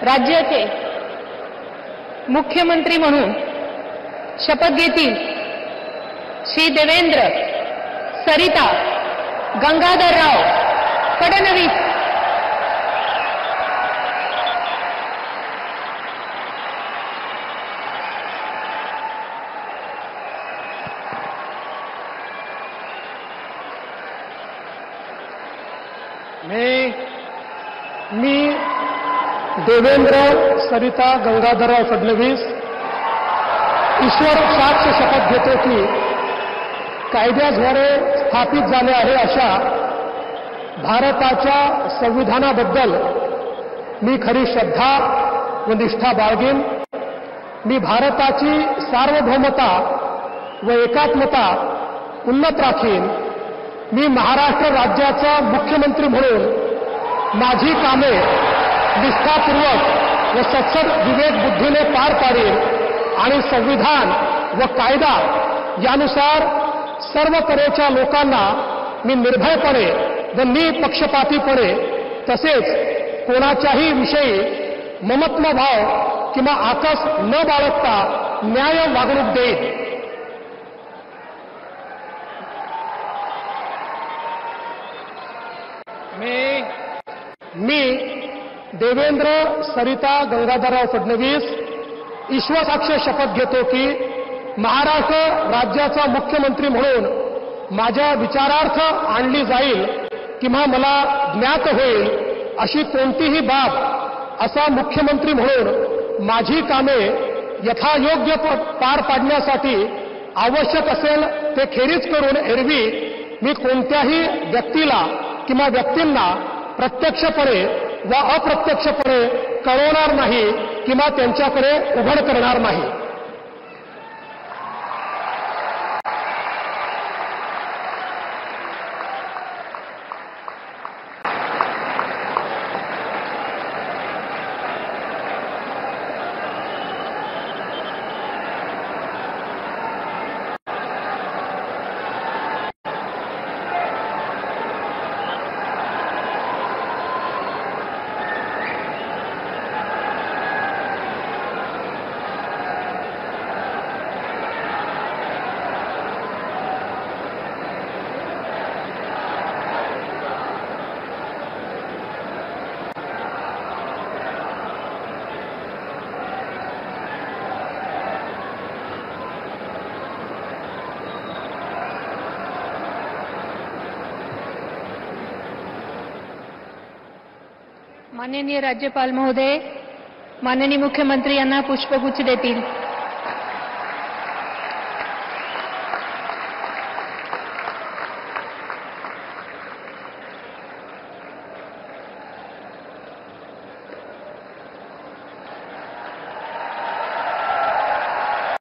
राज्याचे मुख्यमंत्री म्हणून शपथ घेतील श्री देवेंद्र सरिता गंगाधरराव फडणवीस। मी देवेंद्र सरिता गंगाधरराव फडणवीस ईश्वर साक्ष शपथ घेतो की कायद्याद्वारे स्थापित झाले आहे अशा भारताच्या संविधानाबद्दल मी खरी श्रद्धा व निष्ठा बाळगेन। मी भारताची सार्वभौमता व एकात्मता उन्नत राखीन। मी महाराष्ट्र राज्याचा मुख्यमंत्री म्हणून माझी कामे निष्ठापूर्वक व सत्सद विवेक बुद्धीने पार पाडेन आणि संविधान व कायदा यानुसार सर्व तऱ्हेच्या लोकांना मी निर्भयपणे व निपक्षपातीपणे तसेच कोणाच्याही विषयी ममत्वभाव किंवा आकस न बाळगता न्याय वागणूक देईन। मी देवेंद्र सरिता गंगाधरराव फडणवीस ईश्वरसाक्ष शपथ घेतो की महाराष्ट्र राज्याचा मुख्यमंत्री म्हणून माझ्या विचारार्थ आणली जाईल किंवा मला ज्ञात होईल अशी कोणतीही बाब असा मुख्यमंत्री म्हणून माझी कामे यथायोग्य पार पाडण्यासाठी आवश्यक असेल ते खेरीज करून एरवी मी कोणत्याही व्यक्तीला किंवा व्यक्तींना प्रत्यक्षपणे व अप्रत्यक्षपणे कळवणार नाही किंवा त्यांच्याकडे उघड करणार नाही। माननीय राज्यपाल महोदय, माननीय मुख्यमंत्री यांना पुष्पगुच्छ देतील।